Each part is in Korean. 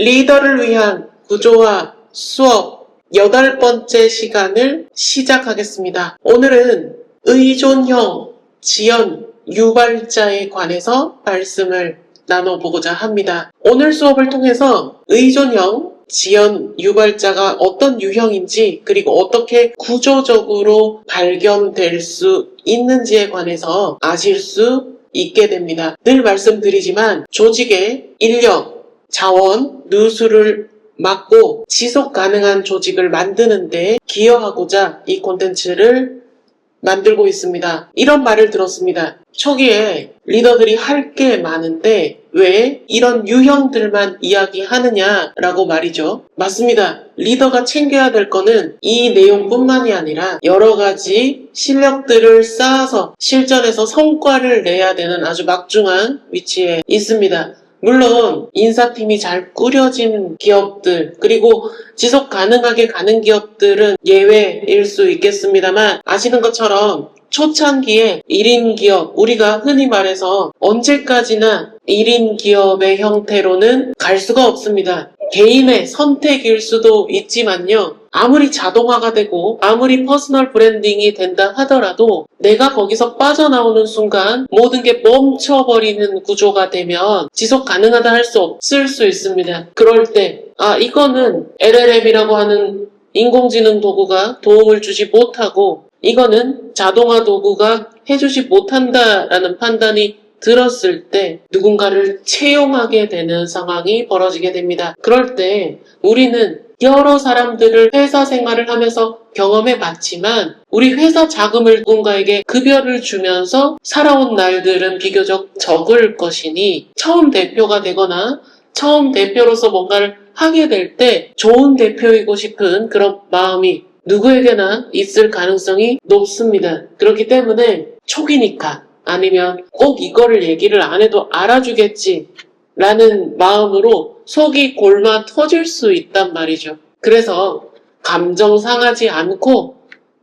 리더를 위한 구조화 수업 8번째 시간을 시작하겠습니다. 오늘은 의존형 지연 유발자에 관해서 말씀을 나눠보고자 합니다. 오늘 수업을 통해서 의존형 지연 유발자가 어떤 유형인지, 그리고 어떻게 구조적으로 발견될 수 있는지에 관해서 아실 수 있게 됩니다. 늘 말씀드리지만 조직의 인력, 자원, 누수를 막고 지속 가능한 조직을 만드는 데 기여하고자 이 콘텐츠를 만들고 있습니다. 이런 말을 들었습니다. 초기에 리더들이 할 게 많은데 왜 이런 유형들만 이야기하느냐라고 말이죠. 맞습니다. 리더가 챙겨야 될 거는 이 내용뿐만이 아니라 여러 가지 실력들을 쌓아서 실전에서 성과를 내야 되는 아주 막중한 위치에 있습니다. 물론 인사팀이 잘 꾸려진 기업들, 그리고 지속 가능하게 가는 기업들은 예외일 수 있겠습니다만, 아시는 것처럼 초창기에 1인 기업, 우리가 흔히 말해서 언제까지나 1인 기업의 형태로는 갈 수가 없습니다. 개인의 선택일 수도 있지만요, 아무리 자동화가 되고 아무리 퍼스널 브랜딩이 된다 하더라도 내가 거기서 빠져나오는 순간 모든 게 멈춰버리는 구조가 되면 지속 가능하다 할 수 없을 수 있습니다. 그럴 때 이거는 LLM이라고 하는 인공지능 도구가 도움을 주지 못하고 이거는 자동화 도구가 해주지 못한다라는 판단이 들었을 때 누군가를 채용하게 되는 상황이 벌어지게 됩니다. 그럴 때 우리는 여러 사람들을 회사 생활을 하면서 경험해 봤지만 우리 회사 자금을 누군가에게 급여를 주면서 살아온 날들은 비교적 적을 것이니 처음 대표가 되거나 처음 대표로서 뭔가를 하게 될 때 좋은 대표이고 싶은 그런 마음이 누구에게나 있을 가능성이 높습니다. 그렇기 때문에 초기니까, 아니면 꼭 이거를 얘기를 안 해도 알아주겠지 라는 마음으로 속이 골마 터질 수 있단 말이죠. 그래서 감정 상하지 않고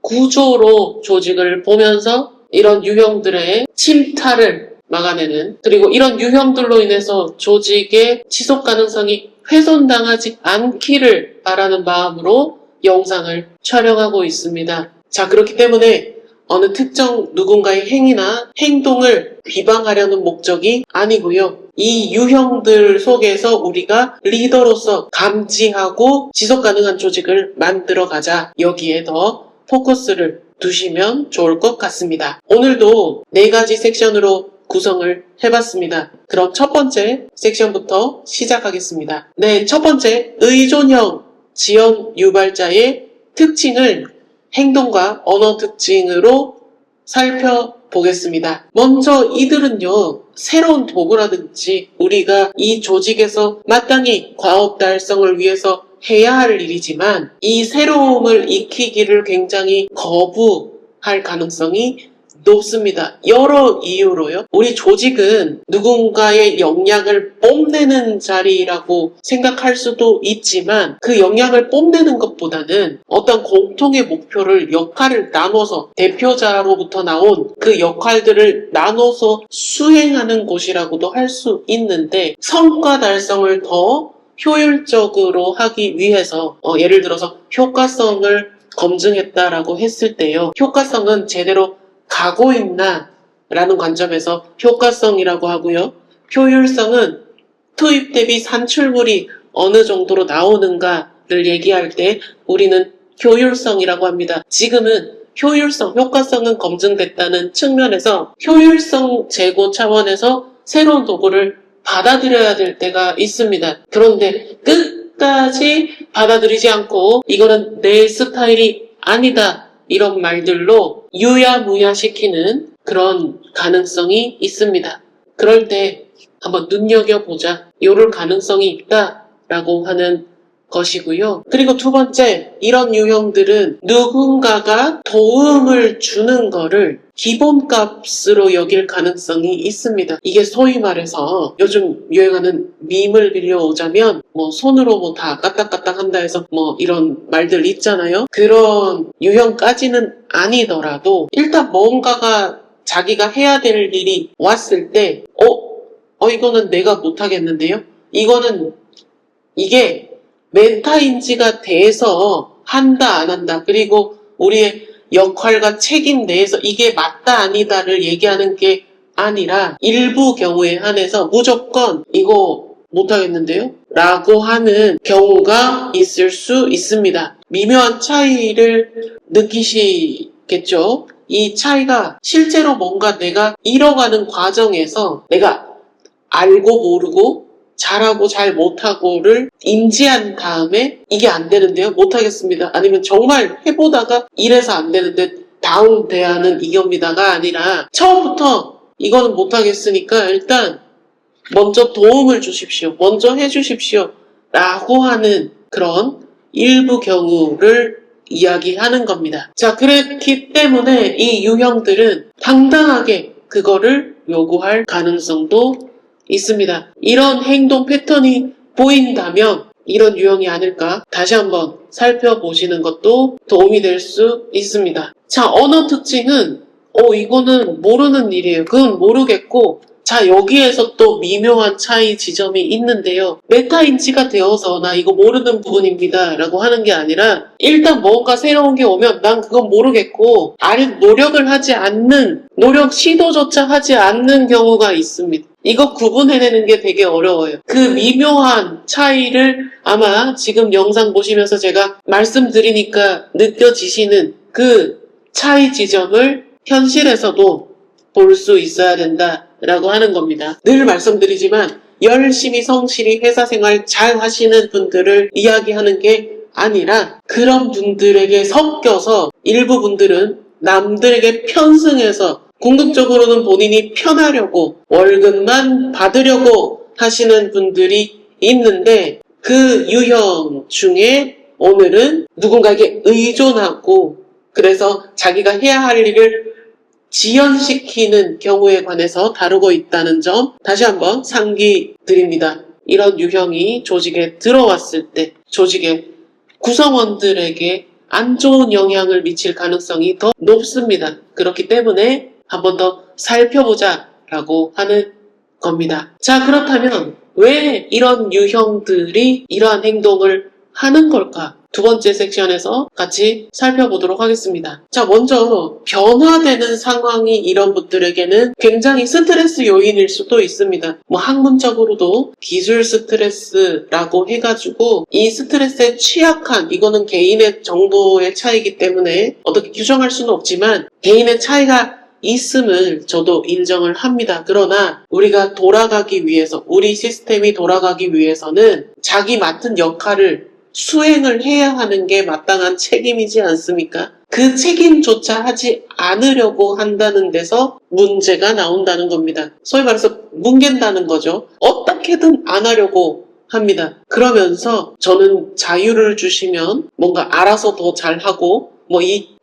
구조로 조직을 보면서 이런 유형들의 침탈을 막아내는, 그리고 이런 유형들로 인해서 조직의 지속 가능성이 훼손당하지 않기를 바라는 마음으로 영상을 촬영하고 있습니다. 자, 그렇기 때문에 어느 특정 누군가의 행위나 행동을 비방하려는 목적이 아니고요. 이 유형들 속에서 우리가 리더로서 감지하고 지속 가능한 조직을 만들어 가자. 여기에 더 포커스를 두시면 좋을 것 같습니다. 오늘도 4가지 섹션으로 구성을 해봤습니다. 그럼 첫 번째 섹션부터 시작하겠습니다. 첫 번째, 의존형 지연 유발자의 특징을 행동과 언어 특징으로 살펴보겠습니다. 먼저 이들은요, 새로운 도구라든지 우리가 이 조직에서 마땅히 과업 달성을 위해서 해야 할 일이지만 이 새로움을 익히기를 굉장히 거부할 가능성이 높습니다. 여러 이유로요. 우리 조직은 누군가의 역량을 뽐내는 자리라고 생각할 수도 있지만 그 역량을 뽐내는 것보다는 어떤 공통의 목표를, 역할을 나눠서 대표자로부터 나온 그 역할들을 나눠서 수행하는 곳이라고도 할 수 있는데, 성과 달성을 더 효율적으로 하기 위해서 예를 들어서 효과성을 검증했다라고 했을 때요, 효과성은 제대로 가고 있나 라는 관점에서 효과성이라고 하고요, 효율성은 투입 대비 산출물이 어느 정도로 나오는가를 얘기할 때 우리는 효율성이라고 합니다. 지금은 효과성은 검증됐다는 측면에서 효율성 제고 차원에서 새로운 도구를 받아들여야 될 때가 있습니다. 그런데 끝까지 받아들이지 않고 이거는 내 스타일이 아니다, 이런 말들로 유야무야 시키는 그런 가능성이 있습니다. 그럴 때 한번 눈여겨보자, 요럴 가능성이 있다라고 하는 것이고요. 그리고 두 번째, 이런 유형들은 누군가가 도움을 주는 거를 기본값으로 여길 가능성이 있습니다. 이게 소위 말해서 요즘 유행하는 밈을 빌려오자면 손으로 다 까딱까딱 한다 해서 이런 말들 있잖아요. 그런 유형까지는 아니더라도 일단 뭔가가 자기가 해야 될 일이 왔을 때 이거는 내가 못하겠는데요? 이거는 이게 메타인지가 돼서 한다 안 한다 그리고 우리의 역할과 책임 내에서 이게 맞다 아니다를 얘기하는 게 아니라 일부 경우에 한해서 무조건 이거 못하겠는데요? 라고 하는 경우가 있을 수 있습니다. 미묘한 차이를 느끼시겠죠? 이 차이가 실제로 뭔가 내가 잃어가는 과정에서 내가 알고 모르고 잘하고 잘 못하고를 인지한 다음에 이게 안 되는데요? 못하겠습니다. 아니면 정말 해보다가 이래서 안 되는데 다음 대안은 이겁니다가 아니라 처음부터 이거는 못하겠으니까 일단 먼저 도움을 주십시오. 먼저 해주십시오. 라고 하는 그런 일부 경우를 이야기하는 겁니다. 자, 그렇기 때문에 이 유형들은 당당하게 그거를 요구할 가능성도 있습니다. 이런 행동 패턴이 보인다면 이런 유형이 아닐까 다시 한번 살펴보시는 것도 도움이 될 수 있습니다. 자, 언어 특징은 이거는 모르는 일이에요. 그건 모르겠고 자, 여기에서 또 미묘한 차이 지점이 있는데요. 메타인지가 되어서 나 이거 모르는 부분입니다 라고 하는 게 아니라 일단 뭔가 새로운 게 오면 난 그건 모르겠고 노력을 하지 않는 노력 시도조차 하지 않는 경우가 있습니다. 이거 구분해내는 게 되게 어려워요. 그 미묘한 차이를 아마 지금 영상 보시면서 제가 말씀드리니까 느껴지시는 그 차이 지점을 현실에서도 볼 수 있어야 된다라고 하는 겁니다. 늘 말씀드리지만 열심히 성실히 회사 생활 잘 하시는 분들을 이야기하는 게 아니라 그런 분들에게 섞여서 일부 분들은 남들에게 편승해서 궁극적으로는 본인이 편하려고 월급만 받으려고 하시는 분들이 있는데 그 유형 중에 오늘은 누군가에게 의존하고 그래서 자기가 해야 할 일을 지연시키는 경우에 관해서 다루고 있다는 점 다시 한번 상기 드립니다. 이런 유형이 조직에 들어왔을 때 조직의 구성원들에게 안 좋은 영향을 미칠 가능성이 더 높습니다. 그렇기 때문에 한 번 더 살펴보자 라고 하는 겁니다. 자, 그렇다면 왜 이런 유형들이 이러한 행동을 하는 걸까? 두 번째 섹션에서 같이 살펴보도록 하겠습니다. 자, 먼저 변화되는 상황이 이런 분들에게는 굉장히 스트레스 요인일 수도 있습니다. 학문적으로도 기술 스트레스라고 해가지고 이 스트레스에 취약한 이거는 개인의 정도의 차이기 때문에 어떻게 규정할 수는 없지만 개인의 차이가 있음을 저도 인정을 합니다. 그러나 우리가 돌아가기 위해서 우리 시스템이 돌아가기 위해서는 자기 맡은 역할을 수행을 해야 하는 게 마땅한 책임이지 않습니까? 그 책임조차 하지 않으려고 한다는 데서 문제가 나온다는 겁니다. 소위 말해서 뭉갠다는 거죠. 어떻게든 안 하려고 합니다. 그러면서 저는 자유를 주시면 뭔가 알아서 더 잘하고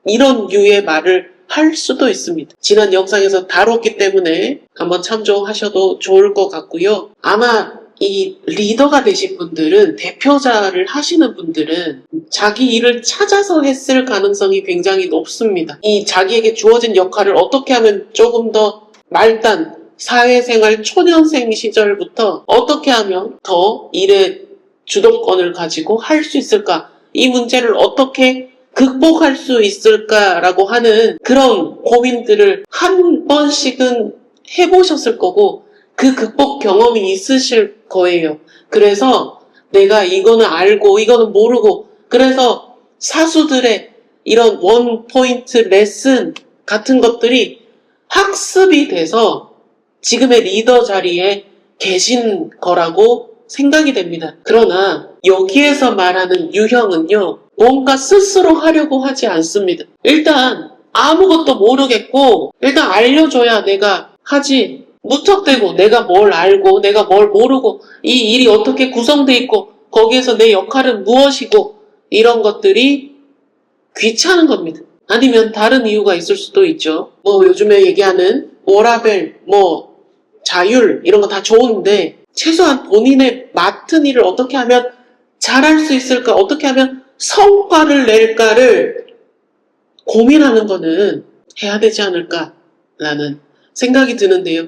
이런 류의 말을 할 수도 있습니다. 지난 영상에서 다뤘기 때문에 한번 참조하셔도 좋을 것 같고요. 아마 이 리더가 되신 분들은 대표자를 하시는 분들은 자기 일을 찾아서 했을 가능성이 굉장히 높습니다. 이 자기에게 주어진 역할을 어떻게 하면 조금 더 말단 사회생활 초년생 시절부터 어떻게 하면 더 일의 주도권을 가지고 할 수 있을까? 이 문제를 어떻게 극복할 수 있을까라고 하는 그런 고민들을 한 번씩은 해보셨을 거고 그 극복 경험이 있으실 거예요. 그래서 내가 이거는 알고 이거는 모르고 그래서 사수들의 이런 원 포인트 레슨 같은 것들이 학습이 돼서 지금의 리더 자리에 계신 거라고 생각이 됩니다. 그러나 여기에서 말하는 유형은요. 뭔가 스스로 하려고 하지 않습니다. 일단 아무것도 모르겠고 일단 알려줘야 내가 하지 무턱대고 내가 뭘 알고 내가 뭘 모르고 이 일이 어떻게 구성돼 있고 거기에서 내 역할은 무엇이고 이런 것들이 귀찮은 겁니다. 아니면 다른 이유가 있을 수도 있죠. 요즘에 얘기하는 워라밸, 자율 이런 거 다 좋은데 최소한 본인의 맡은 일을 어떻게 하면 잘할 수 있을까 어떻게 하면 성과를 낼까를 고민하는 거는 해야 되지 않을까라는 생각이 드는데요.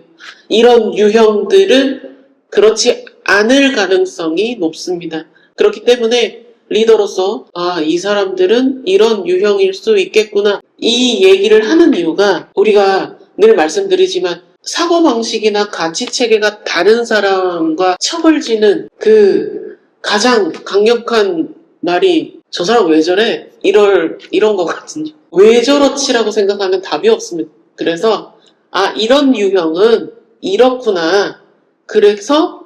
이런 유형들은 그렇지 않을 가능성이 높습니다. 그렇기 때문에 리더로서 이 사람들은 이런 유형일 수 있겠구나. 이 얘기를 하는 이유가 우리가 늘 말씀드리지만 사고방식이나 가치체계가 다른 사람과 척을 지는 그 가장 강력한 말이 저 사람 왜 저래? 이런 거거든요. 왜 저렇지라고 생각하면 답이 없습니다. 그래서 이런 유형은 이렇구나. 그래서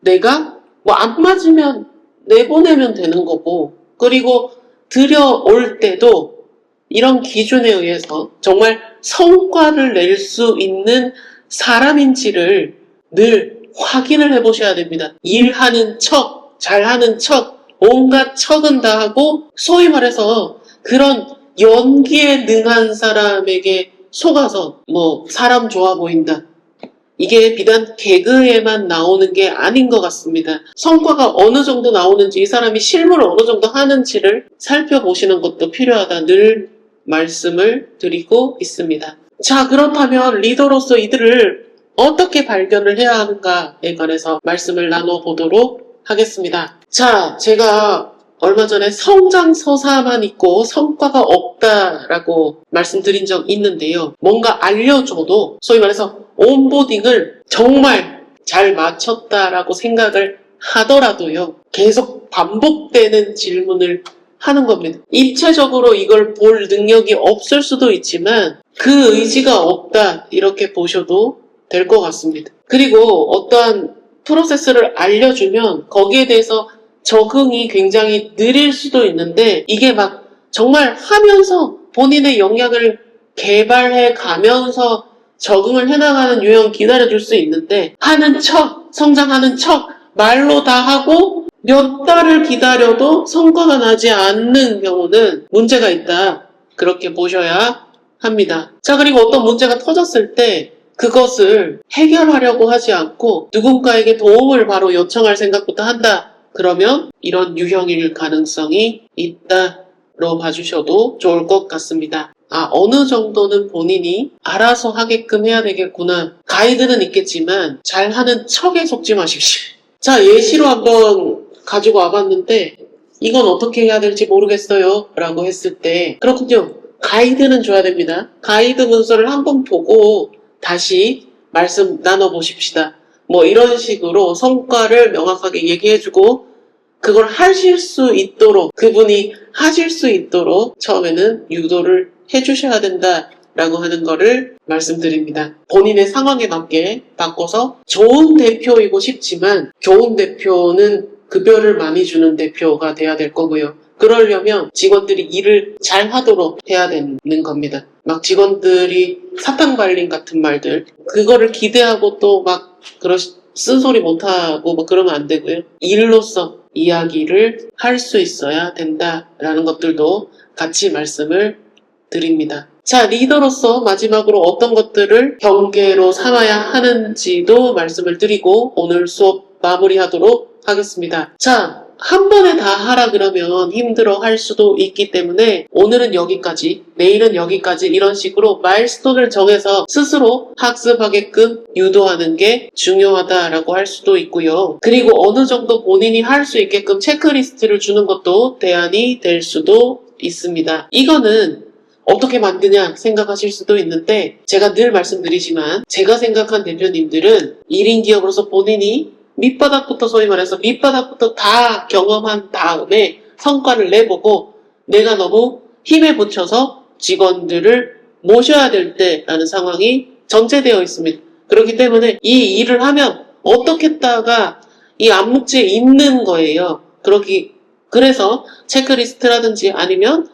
내가 안 맞으면 내보내면 되는 거고, 그리고 들여올 때도 이런 기준에 의해서 정말 성과를 낼 수 있는 사람인지를 늘 확인을 해보셔야 됩니다. 일하는 척, 잘하는 척, 온갖 척은 다 하고 소위 말해서 그런 연기에 능한 사람에게 속아서 사람 좋아 보인다. 이게 비단 개그에만 나오는 게 아닌 것 같습니다. 성과가 어느 정도 나오는지, 이 사람이 실무를 어느 정도 하는지를 살펴보시는 것도 필요하다 늘 말씀을 드리고 있습니다. 자, 그렇다면 리더로서 이들을 어떻게 발견을 해야 하는가에 관해서 말씀을 나눠보도록 하겠습니다. 자, 제가 얼마 전에 성장서사만 있고 성과가 없다라고 말씀드린 적 있는데요. 뭔가 알려줘도 소위 말해서 온보딩을 정말 잘 마쳤다라고 생각을 하더라도요. 계속 반복되는 질문을 하는 겁니다. 입체적으로 이걸 볼 능력이 없을 수도 있지만 그 의지가 없다 이렇게 보셔도 될 것 같습니다. 그리고 어떠한 프로세스를 알려주면 거기에 대해서 적응이 굉장히 느릴 수도 있는데 이게 정말 하면서 본인의 역량을 개발해 가면서 적응을 해나가는 유형 기다려줄 수 있는데 하는 척, 성장하는 척, 말로 다 하고 몇 달을 기다려도 성과가 나지 않는 경우는 문제가 있다. 그렇게 보셔야 합니다. 자, 그리고 어떤 문제가 터졌을 때 그것을 해결하려고 하지 않고 누군가에게 도움을 바로 요청할 생각부터 한다. 그러면 이런 유형일 가능성이 있다로 봐주셔도 좋을 것 같습니다. 어느 정도는 본인이 알아서 하게끔 해야 되겠구나. 가이드는 있겠지만 잘하는 척에 속지 마십시오. 자, 예시로 한번 가지고 와봤는데 이건 어떻게 해야 될지 모르겠어요 라고 했을 때 그렇군요. 가이드는 줘야 됩니다. 가이드 문서를 한번 보고 다시 말씀 나눠보십시다. 이런 식으로 성과를 명확하게 얘기해주고 그걸 하실 수 있도록 그분이 하실 수 있도록 처음에는 유도를 해주셔야 된다라고 하는 거를 말씀드립니다. 본인의 상황에 맞게 바꿔서 좋은 대표이고 싶지만 좋은 대표는 급여를 많이 주는 대표가 돼야 될 거고요. 그러려면 직원들이 일을 잘 하도록 해야 되는 겁니다. 직원들이 사탕발림 같은 말들 그거를 기대하고 또 쓴소리 못하고 그러면 안 되고요. 일로서 이야기를 할 수 있어야 된다라는 것들도 같이 말씀을 드립니다. 자, 리더로서 마지막으로 어떤 것들을 경계로 삼아야 하는지도 말씀을 드리고 오늘 수업 마무리하도록 하겠습니다. 자, 한 번에 다 하라 그러면 힘들어 할 수도 있기 때문에 오늘은 여기까지, 내일은 여기까지 이런 식으로 마일스톤을 정해서 스스로 학습하게끔 유도하는 게 중요하다라고 할 수도 있고요. 그리고 어느 정도 본인이 할 수 있게끔 체크리스트를 주는 것도 대안이 될 수도 있습니다. 이거는 어떻게 만드냐 생각하실 수도 있는데 제가 늘 말씀드리지만 제가 생각한 대표님들은 1인 기업으로서 본인이 밑바닥부터 소위 말해서 밑바닥부터 다 경험한 다음에 성과를 내보고 내가 너무 힘에 붙여서 직원들을 모셔야 될 때라는 상황이 전제되어 있습니다. 그렇기 때문에 이 일을 하면 어떻게 했다가 이 암묵지에 있는 거예요. 그래서 체크리스트라든지 아니면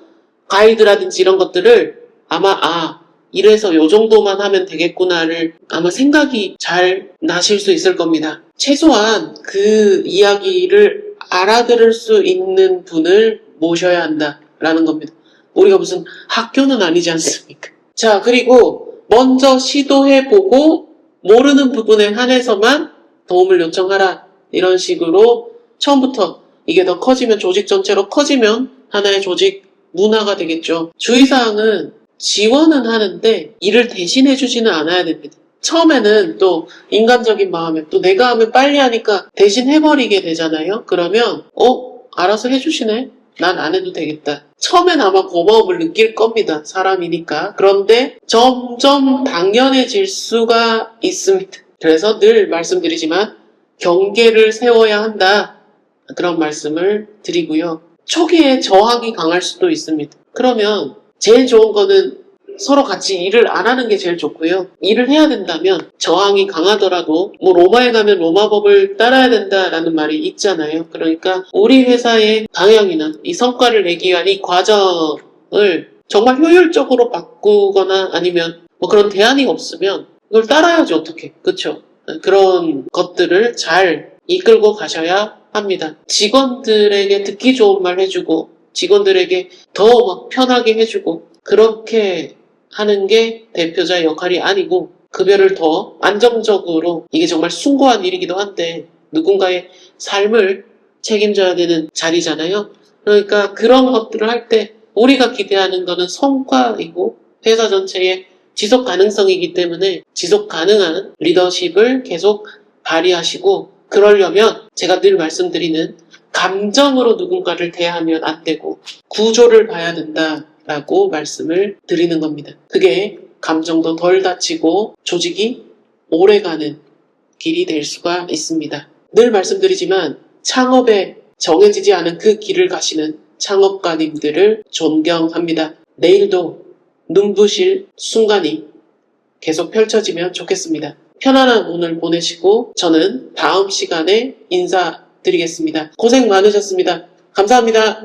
가이드라든지 이런 것들을 아마 이래서 요 정도만 하면 되겠구나를 아마 생각이 잘 나실 수 있을 겁니다. 최소한 그 이야기를 알아들을 수 있는 분을 모셔야 한다라는 겁니다. 우리가 무슨 학교는 아니지 않습니까? 자, 그리고 먼저 시도해보고 모르는 부분에 한해서만 도움을 요청하라. 이런 식으로 처음부터 이게 더 커지면 조직 전체로 커지면 하나의 조직 문화가 되겠죠. 주의사항은 지원은 하는데 일을 대신해주지는 않아야 됩니다. 처음에는 또 인간적인 마음에 또 내가 하면 빨리 하니까 대신 해버리게 되잖아요. 그러면 알아서 해주시네. 난 안 해도 되겠다. 처음엔 아마 고마움을 느낄 겁니다. 사람이니까. 그런데 점점 당연해질 수가 있습니다. 그래서 늘 말씀드리지만 경계를 세워야 한다. 그런 말씀을 드리고요. 초기에 저항이 강할 수도 있습니다. 그러면 제일 좋은 거는 서로 같이 일을 안 하는 게 제일 좋고요. 일을 해야 된다면 저항이 강하더라도 뭐 로마에 가면 로마법을 따라야 된다라는 말이 있잖아요. 그러니까 우리 회사의 방향이나 이 성과를 내기 위한 이 과정을 정말 효율적으로 바꾸거나 아니면 뭐 그런 대안이 없으면 이걸 따라야지 어떻게. 그쵸? 그런 것들을 잘 이끌고 가셔야 합니다. 직원들에게 듣기 좋은 말 해주고 직원들에게 더 막 편하게 해주고 그렇게 하는 게 대표자의 역할이 아니고 급여를 더 안정적으로 이게 정말 숭고한 일이기도 한데 누군가의 삶을 책임져야 되는 자리잖아요. 그러니까 그런 것들을 할 때 우리가 기대하는 거는 성과이고 회사 전체의 지속 가능성이기 때문에 지속 가능한 리더십을 계속 발휘하시고 그러려면 제가 늘 말씀드리는 감정으로 누군가를 대하면 안 되고 구조를 봐야 된다라고 말씀을 드리는 겁니다. 그게 감정도 덜 다치고 조직이 오래가는 길이 될 수가 있습니다. 늘 말씀드리지만 창업에 정해지지 않은 그 길을 가시는 창업가님들을 존경합니다. 내일도 눈부실 순간이 계속 펼쳐지면 좋겠습니다. 편안한 오늘 보내시고 저는 다음 시간에 인사드리겠습니다. 고생 많으셨습니다. 감사합니다.